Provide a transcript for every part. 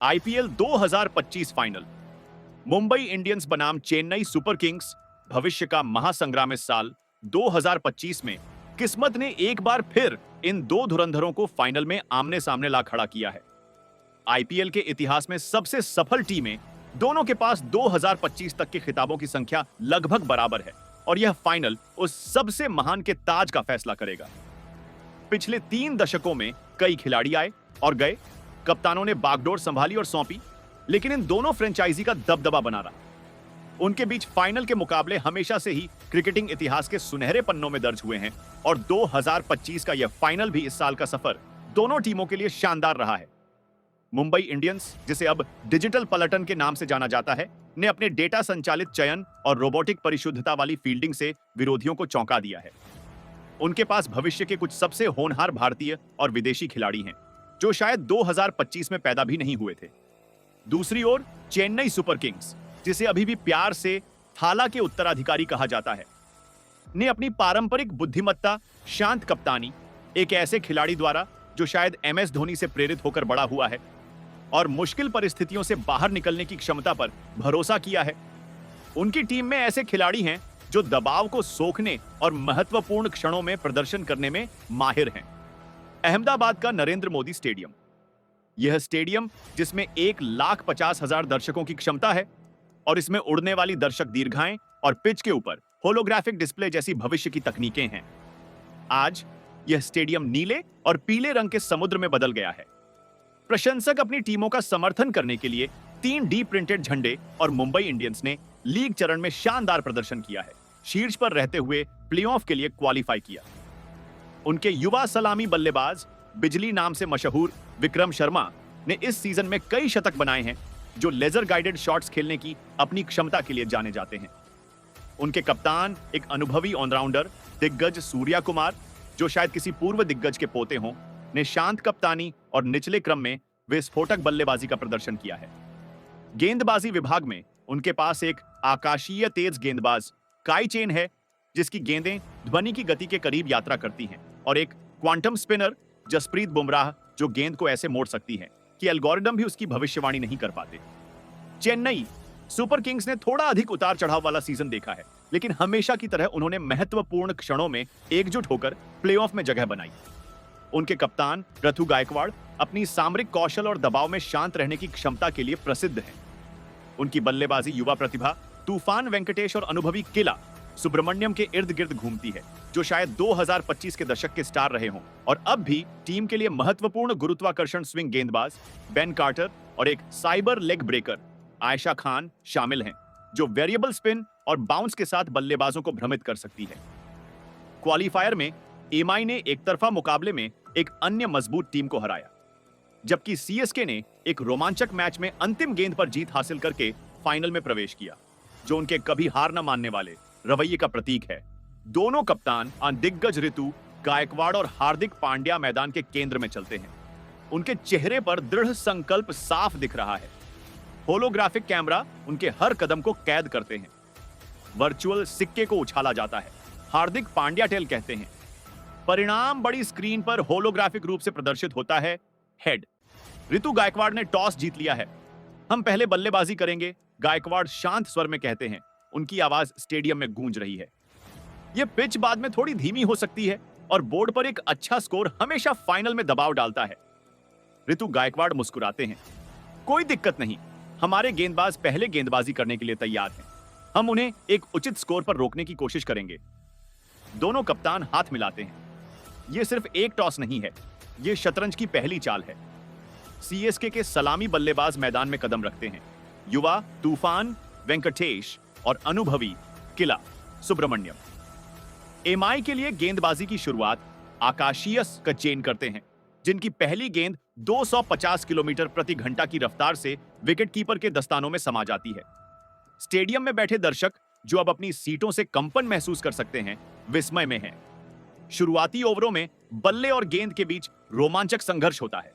IPL 2025 final. Mumbai Indians बनाम Chennai super Kings, भविष्य का महासंग्राम। इस साल 2025 में किस्मत ने एक बार फिर इन दो धुरंधरों को फाइनल में आमने सामने ला खड़ा किया है। आईपीएल के इतिहास में सबसे सफल टीमें, दोनों के पास 2025 तक के खिताबों की संख्या लगभग बराबर है और यह फाइनल उस सबसे महान के ताज का फैसला करेगा। पिछले 3 दशकों में कई खिलाड़ी आए और गए, कप्तानों ने बागडोर संभाली और सौंपी, लेकिन इन दोनों फ्रेंचाइजी का दबदबा बना रहा। उनके बीच फाइनल के मुकाबले हमेशा से ही क्रिकेटिंग इतिहास के सुनहरे पन्नों में दर्ज हुए हैं और 2025 का यह फाइनल भी इस साल का सफर दोनों टीमों के लिए शानदार रहा है। मुंबई इंडियंस, जिसे अब डिजिटल पलटन के नाम से जाना जाता है, ने अपने डेटा संचालित चयन और रोबोटिक परिशुद्धता वाली फील्डिंग से विरोधियों को चौंका दिया है। उनके पास भविष्य के कुछ सबसे होनहार भारतीय और विदेशी खिलाड़ी हैं, जो शायद 2025 में पैदा भी नहीं हुए थे। दूसरी ओर चेन्नई सुपर किंग्स, जिसे अभी भी प्यार से थाला के उत्तराधिकारी कहा जाता है, ने अपनी पारंपरिक बुद्धिमत्ता, शांत कप्तानी, एक ऐसे खिलाड़ी द्वारा जो शायद एमएस धोनी से प्रेरित होकर बड़ा हुआ है, और मुश्किल परिस्थितियों से बाहर निकलने की क्षमता पर भरोसा किया है। उनकी टीम में ऐसे खिलाड़ी हैं जो दबाव को सोखने और महत्वपूर्ण क्षणों में प्रदर्शन करने में माहिर हैं। अहमदाबाद का नरेंद्र मोदी स्टेडियम, यह स्टेडियम जिसमें 1,50,000 दर्शकों की क्षमता है और इसमें उड़ने वाली दर्शक दीर्घाएं और पिच के ऊपर होलोग्राफिक डिस्प्ले जैसी भविष्य की तकनीकें हैं। आज यह स्टेडियम नीले और पीले रंग के समुद्र में बदल गया है। प्रशंसक अपनी टीमों का समर्थन करने के लिए 3D प्रिंटेड झंडे, और मुंबई इंडियंस ने लीग चरण में शानदार प्रदर्शन किया है, शीर्ष पर रहते हुए प्लेऑफ के लिए क्वालिफाई किया। उनके युवा सलामी बल्लेबाज, बिजली नाम से मशहूर विक्रम शर्मा, ने इस सीजन में कई शतक बनाए हैं, जो लेजर गाइडेड शॉट्स खेलने की अपनी क्षमता के लिए जाने जाते हैं। उनके कप्तान, एक अनुभवी ऑलराउंडर दिग्गज सूर्या कुमार, जो शायद किसी पूर्व दिग्गज के पोते हों, ने शांत कप्तानी और निचले क्रम में विस्फोटक बल्लेबाजी का प्रदर्शन किया है। गेंदबाजी विभाग में उनके पास एक आकाशीय तेज गेंदबाज काई चेन है, जिसकी गेंदें ध्वनि की गति के करीब यात्रा करती हैं, और एक क्वांटम स्पिनर जसप्रीत बुमराह, जो गेंद को ऐसे मोड़ सकती है कि एल्गोरिदम भी उसकी भविष्यवाणी नहीं कर पाते। चेन्नई सुपर किंग्स ने थोड़ा अधिक उतार चढ़ाव वाला सीजन देखा है, लेकिन हमेशा की तरह उन्होंने महत्वपूर्ण क्षणों में एकजुट होकर प्लेऑफ में जगह बनाई। उनके कप्तान ऋतु गायकवाड़ अपनी सामरिक कौशल और दबाव में शांत रहने की क्षमता के लिए प्रसिद्ध हैं। उनकी बल्लेबाजी युवा प्रतिभा तूफान वेंकटेश और अनुभवी किला सुब्रमण्यम के इर्द गिर्द घूमती है, जो शायद 2025 के दशक के स्टार रहे हों और अब भी टीम के लिए महत्वपूर्ण गुरुत्वाकर्षण स्विंग गेंदबाज बेन कार्टर और एक cyber leg breaker Ayesha Khan शामिल हैं, जो वेरिएबल स्पिन और बाउंस के साथ बल्लेबाजों को भ्रमित कर सकती है। क्वालिफायर में एमआई ने एक तरफा मुकाबले में एक अन्य मजबूत टीम को हराया, जबकि सीएसके ने एक रोमांचक मैच में अंतिम गेंद पर जीत हासिल करके फाइनल में प्रवेश किया, जो उनके कभी हार न मानने वाले रवैये का प्रतीक है। दोनों कप्तान दिग्गज ऋतु गायकवाड़ और हार्दिक पांड्या मैदान के केंद्र में चलते हैं। उनके चेहरे पर दृढ़ संकल्प साफ दिख रहा है। होलोग्राफिक कैमरा उनके हर कदम को कैद करते हैं। वर्चुअल सिक्के को उछाला जाता है, हार्दिक पांड्या टेल कहते हैं। परिणाम बड़ी स्क्रीन पर होलोग्राफिक रूप से प्रदर्शित होता है। हेड, ऋतु गायकवाड़ ने टॉस जीत लिया है, हम पहले बल्लेबाजी करेंगे, गायकवाड़ शांत स्वर में कहते हैं। उनकी आवाज स्टेडियम में गूंज रही है। यह पिच बाद में थोड़ी धीमी हो सकती है और बोर्ड पर एक अच्छा स्कोर हमेशा फाइनल में दबाव डालता है। ऋतु गायकवाड़ मुस्कुराते हैं, कोई दिक्कत नहीं, हमारे गेंदबाज पहले गेंदबाजी करने के लिए तैयार हैं, हम उन्हें एक उचित स्कोर पर रोकने की कोशिश करेंगे। दोनों कप्तान हाथ मिलाते हैं। यह सिर्फ एक टॉस नहीं है, यह शतरंज की पहली चाल है। सीएसके के सलामी बल्लेबाज मैदान में कदम रखते हैं, युवा तूफान वेंकटेश और अनुभवी किला सुब्रमण्यम। एमआई के लिए गेंदबाजी की शुरुआत आकाशीय का चेन करते हैं, जिनकी पहली गेंद 250 किलोमीटर प्रति घंटा की रफ्तार से विकेटकीपर के दस्तानों में समा जाती है। स्टेडियम में बैठे दर्शक, जो अब अपनी सीटों से कंपन महसूस कर सकते हैं, विस्मय में हैं। शुरुआती ओवरों में बल्ले और गेंद के बीच रोमांचक संघर्ष होता है।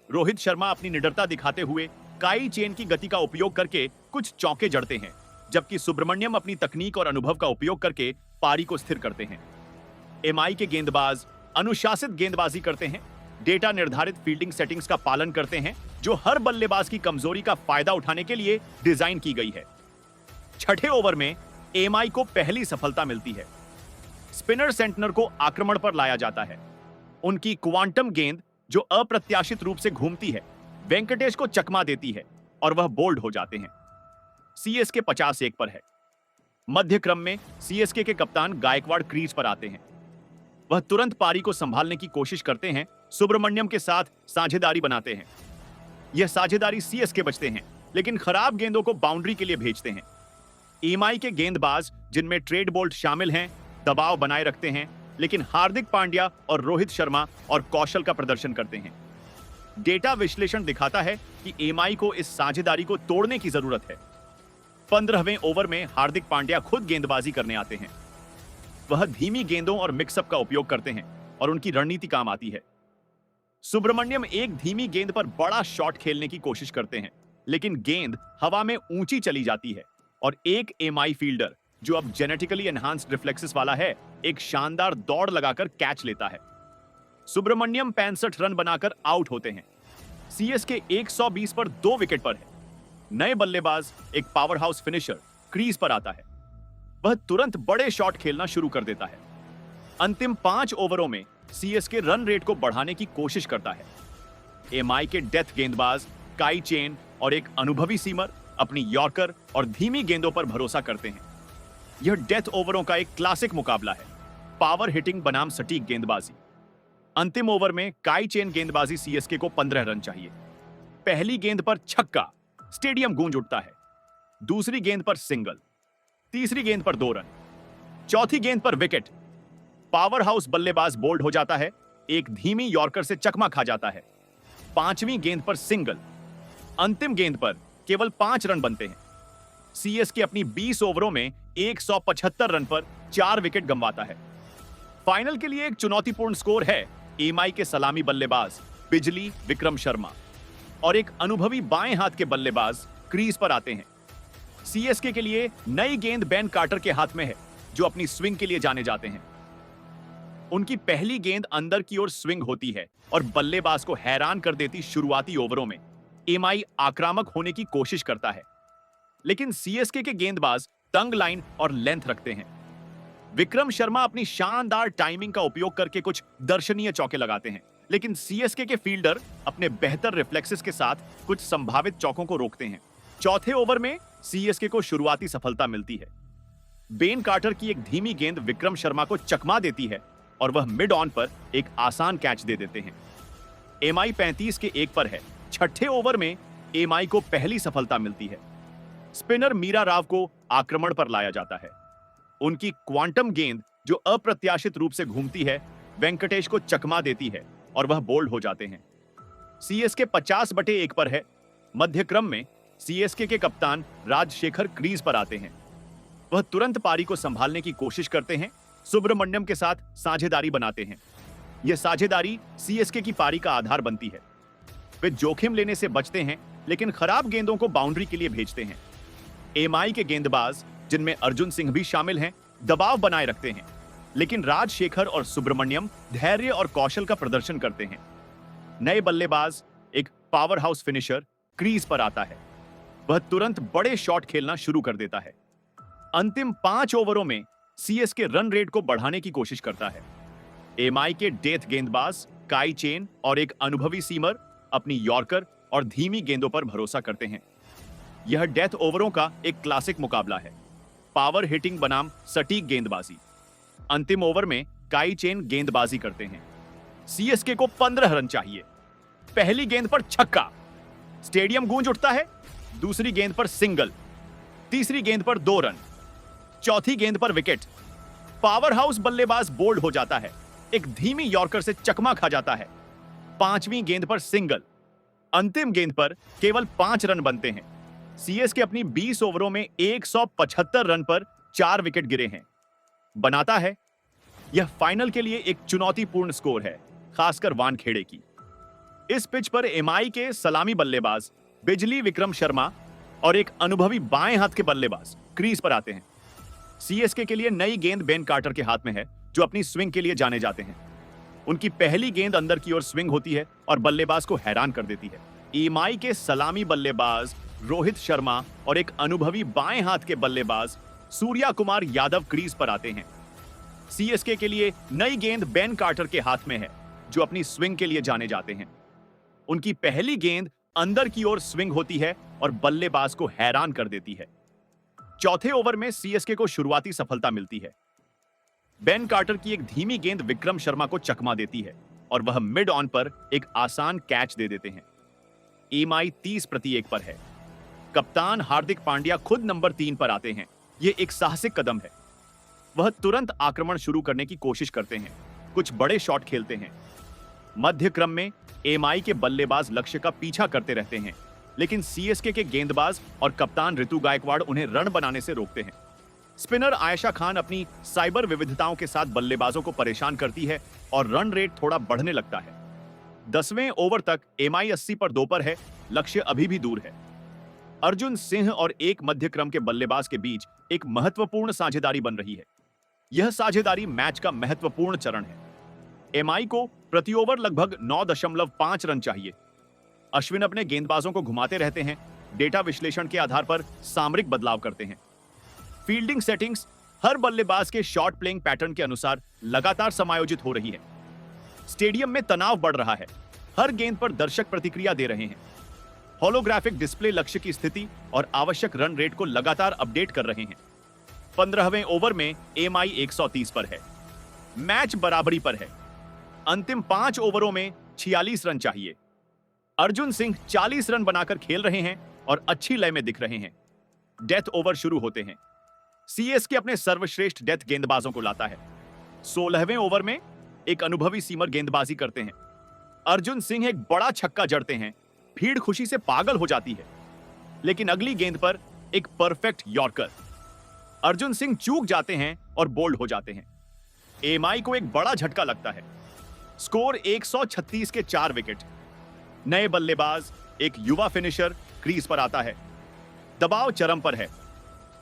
रोहित शर्मा अपनी निडरता दिखाते हुए काई चेन की गति का उपयोग करके कुछ चौके जड़ते हैं, जबकि सुब्रमण्यम अपनी तकनीक और अनुभव का उपयोग करके पारी को स्थिर करते हैं। एमआई के गेंदबाज अनुशासित गेंदबाजी करते हैं, डेटा निर्धारित फील्डिंग सेटिंग्स का पालन करते हैं जो हर बल्लेबाज की कमजोरी का फायदा उठाने के लिए डिजाइन की गई है। छठे ओवर में एमआई को पहली सफलता मिलती है। स्पिनर सेंटनर को आक्रमण पर लाया जाता है। उनकी क्वांटम गेंद जो अप्रत्याशित रूप से घूमती है वेंकटेश को चकमा देती है और वह बोल्ड हो जाते हैं। सीएसके 50-1 पर है। मध्य क्रम में सीएसके के कप्तान गायकवाड़ क्रीज पर आते हैं। वह तुरंत पारी को संभालने की कोशिश करते हैं, सुब्रमण्यम के साथ साझेदारी बनाते हैं। यह साझेदारी सीएसके बचते हैं लेकिन खराब गेंदों को बाउंड्री के लिए भेजते हैं। एमआई के गेंदबाज जिनमें ट्रेड बोल्ट शामिल हैं दबाव बनाए रखते हैं लेकिन हार्दिक पांड्या और रोहित शर्मा और कौशल का प्रदर्शन करते हैं। डेटा विश्लेषण दिखाता है कि एमआई को इस साझेदारी को तोड़ने की जरूरत है। 15वें ओवर में हार्दिक पांड्या खुद गेंदबाजी करने आते हैं। वह धीमी गेंदों और मिक्सअप का उपयोग करते हैं और उनकी रणनीति काम आती है। सुब्रमण्यम एक धीमी गेंद पर बड़ा शॉट खेलने की कोशिश करते हैं लेकिन गेंद हवा में ऊंची चली जाती है और एक एमआई फील्डर जो अब जेनेटिकली एनहांस्ड रिफ्लेक्सेस वाला है एक शानदार दौड़ लगाकर कैच लेता है। सुब्रमण्यम 65 रन बनाकर आउट होते हैं। सीएसके 120 पर 2 विकेट पर है। नए बल्लेबाज एक पावर हाउस फिनिशर क्रीज पर आता है। वह तुरंत बड़े शॉट खेलना शुरू कर देता है। अंतिम 5 ओवरों में सीएसके रन रेट को बढ़ाने की कोशिश करता है। एमआई के डेथ गेंदबाज काई चेन और एक अनुभवी सीमर अपनी यॉर्कर और धीमी गेंदों पर भरोसा करते हैं। यह डेथ ओवरों का एक क्लासिक मुकाबला है, पावर हिटिंग बनाम सटीक गेंदबाजी। अंतिम ओवर में काई चेन गेंदबाजी सीएसके को 15 रन चाहिए। पहली गेंद पर छक्का, स्टेडियम गूंज उठता है। दूसरी गेंद पर सिंगल, तीसरी गेंद पर 2 रन, चौथी गेंद पर विकेट। पावर हाउस बल्लेबाज बोल्ड हो जाता है, एक धीमी यॉर्कर से चकमा खा जाता है। 5वीं गेंद पर सिंगल। अंतिम गेंद पर केवल 5 रन बनते हैं। सीएसके अपनी 20 ओवरों में 175 रन पर 4 विकेट गंवाता है। फाइनल के लिए एक चुनौतीपूर्ण स्कोर है। एमआई के सलामी बल्लेबाज बिजली विक्रम शर्मा और एक अनुभवी बाएं हाथ के बल्लेबाज क्रीज पर आते हैं। सीएसके के लिए नई गेंद बेन कार्टर के हाथ में है जो अपनी स्विंग के लिए जाने जाते हैं। उनकी पहली गेंद अंदर की ओर स्विंग होती है और बल्लेबाज को हैरान कर देती शुरुआती ओवरों में एमआई आक्रामक होने की कोशिश करता है लेकिन सीएसके के गेंदबाज तंग लाइन और लेंथ रखते हैं। विक्रम शर्मा अपनी शानदार टाइमिंग का उपयोग करके कुछ दर्शनीय चौके लगाते हैं लेकिन सीएसके के फील्डर अपने बेहतर रिफ्लेक्सेस के साथ कुछ संभावित चौकों को रोकते हैं। चौथे ओवर में सीएसके को शुरुआती सफलता मिलती है। बेन कार्टर की एक धीमी गेंद विक्रम शर्मा को चकमा देती है और वह मिड ऑन पर एक आसान कैच दे देते हैं। एमआई 35-1 पर है। छठे ओवर में एमआई को पहली सफलता मिलती है। स्पिनर मीरा राव को आक्रमण पर लाया जाता है। उनकी क्वांटम गेंद जो अप्रत्याशित रूप से घूमती है वेंकटेश को चकमा देती है और वह बोल्ड हो जाते हैं। सीएसके 50/1 पर है। मध्य क्रम में सीएसके के कप्तान राजशेखर क्रीज पर आते हैं। वह तुरंत पारी को संभालने की कोशिश करते हैं, सुब्रमण्यम के साथ साझेदारी बनाते हैं। यह साझेदारी सीएसके की पारी का आधार बनती है। वे जोखिम लेने से बचते हैं लेकिन खराब गेंदों को बाउंड्री के लिए भेजते हैं। एमआई के गेंदबाज जिनमें अर्जुन सिंह भी शामिल हैं दबाव बनाए रखते हैं लेकिन राजशेखर और सुब्रमण्यम धैर्य और कौशल का प्रदर्शन करते हैं। नए बल्लेबाज एक पावर हाउस फिनिशर क्रीज पर आता है। वह तुरंत बड़े शॉट खेलना शुरू कर देता है। अंतिम 5 ओवरों में सीएसके रन रेट को बढ़ाने की कोशिश करता है। एमआई के डेथ गेंदबाज काई चेन और एक अनुभवी सीमर अपनी यॉर्कर और धीमी गेंदों पर भरोसा करते हैं। यह डेथ ओवरों का एक क्लासिक मुकाबला है, पावर हिटिंग बनाम सटीक गेंदबाजी। अंतिम ओवर में काई चेन गेंदबाजी करते हैं। सीएसके को 15 रन चाहिए। पहली गेंद पर छक्का, स्टेडियम गूंज उठता है। दूसरी गेंद पर सिंगल, तीसरी गेंद पर 2 रन, चौथी गेंद पर विकेट। पावर हाउस बल्लेबाज बोल्ड हो जाता है, एक धीमी यॉर्कर से चकमा खा जाता है। 5वीं गेंद पर सिंगल। अंतिम गेंद पर केवल 5 रन बनते हैं। सीएसके अपनी 20 ओवरों में 175 रन पर 4 विकेट गिरे हैं बनाता है। यह फाइनल के लिए एक चुनौतीपूर्ण स्कोर है, खासकर वानखेड़े की। इस पिच पर एमआई के सलामी बल्लेबाज बिजली विक्रम शर्मा और एक अनुभवी बाएं हाथ के बल्लेबाज क्रीज पर आते हैं। सीएसके के लिए नई गेंद बेन कार्टर के हाथ में है जो अपनी स्विंग के लिए जाने जाते हैं। उनकी पहली गेंद अंदर की ओर स्विंग होती है और बल्लेबाज को हैरान कर देती है। एमआई के सलामी बल्लेबाज रोहित शर्मा और एक अनुभवी बाएं हाथ के बल्लेबाज सूर्या कुमार यादव क्रीज पर आते हैं। सीएसके के लिए नई गेंद बेन कार्टर के हाथ में है, जो अपनी स्विंग के लिए जाने जाते हैं। उनकी पहली गेंद अंदर की ओर स्विंग होती है और बल्लेबाज को हैरान कर देती है। चौथे ओवर में सीएसके को शुरुआती सफलता मिलती है। बेन कार्टर की एक धीमी गेंद विक्रम शर्मा को चकमा देती है और वह मिड ऑन पर एक आसान कैच दे देते हैं। एमआई 30-1 पर है। कप्तान हार्दिक पांड्या खुद नंबर 3 पर आते हैं। यह एक साहसिक कदम है। वह तुरंत आक्रमण शुरू करने की कोशिश करते हैं, कुछ बड़े शॉट खेलते हैं। मध्य क्रम में एमआई के बल्लेबाज लक्ष्य का पीछा करते रहते हैं, लेकिन सीएसके के गेंदबाज और कप्तान ऋतु गायकवाड़ उन्हें रन बनाने से रोकते हैं। स्पिनर आयशा खान अपनी साइबर विविधताओं के साथ बल्लेबाजों को परेशान करती है और रन रेट थोड़ा बढ़ने लगता है। 10वें ओवर तक एमआई 80 पर 2 पर है। लक्ष्य अभी भी दूर है। अर्जुन सिंह और एक मध्य क्रम के बल्लेबाज के बीच एक महत्वपूर्ण साझेदारी बन रही है। यह साझेदारी मैच का महत्वपूर्ण चरण है। एमआई को प्रति ओवर लगभग 9.5 रन चाहिए। अश्विन अपने गेंदबाजों को घुमाते रहते हैं, डेटा विश्लेषण के आधार पर सामरिक बदलाव करते हैं। फील्डिंग सेटिंग्स हर बल्लेबाज के शॉट प्लेइंग पैटर्न के अनुसार लगातार समायोजित हो रही है। स्टेडियम में तनाव बढ़ रहा है। हर गेंद पर दर्शक प्रतिक्रिया दे रहे हैं। होलोग्राफिक डिस्प्ले लक्ष्य की स्थिति और आवश्यक रन रेट को लगातार अपडेट कर रहे हैं। 15वें ओवर में एमआई 130 पर है। मैच बराबरी पर है। अंतिम 5 ओवरों में 46 रन चाहिए। अर्जुन सिंह 40 रन बनाकर खेल रहे हैं और अच्छी लय में दिख रहे हैं। डेथ ओवर शुरू होते हैं। सीएसके अपने सर्वश्रेष्ठ डेथ गेंदबाजों को लाता है। 16वें ओवर में एक अनुभवी सीमर गेंदबाजी करते हैं। अर्जुन सिंह एक बड़ा छक्का जड़ते हैं। भीड़ खुशी से पागल हो जाती है, लेकिन अगली गेंद पर एक परफेक्ट यॉर्कर। अर्जुन सिंह चूक जाते हैं और बोल्ड हो जाते हैं। एमआई को एक बड़ा झटका लगता है। स्कोर 136 के 4 विकेट। नए बल्लेबाज, एक युवा फिनिशर क्रीज पर आता है। दबाव चरम पर है।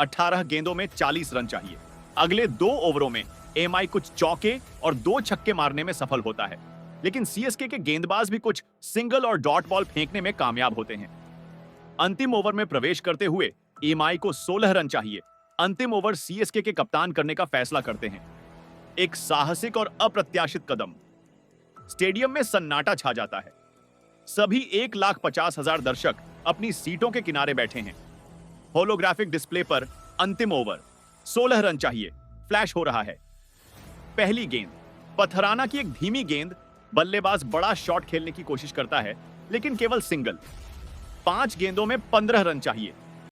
18 गेंदों में 40 रन चाहिए। अगले 2 ओवरों में एमआई कुछ चौके और 2 छक्के मारने में सफल होता है, लेकिन सीएसके के गेंदबाज भी कुछ सिंगल और डॉट बॉल फेंकने में कामयाब होते हैं। अंतिम ओवर में प्रवेश करते हुए एमआई को 16 रन चाहिए। अंतिम ओवर सीएसके के कप्तान करने का फैसला करते हैं। एक साहसिक और अप्रत्याशित कदम। स्टेडियम में सन्नाटा छा जाता है। सभी 1,50,000 दर्शक अपनी सीटों के किनारे बैठे हैं। होलोग्राफिक डिस्प्ले पर अंतिम ओवर, 16 रन चाहिए, फ्लैश हो रहा है। पहली गेंद, पथराना की एक धीमी गेंद। बल्लेबाज बड़ा शॉट खेलने की कोशिश करता है, लेकिन केवल सिंगल। 5 गेंदों में 15 रन चाहिए।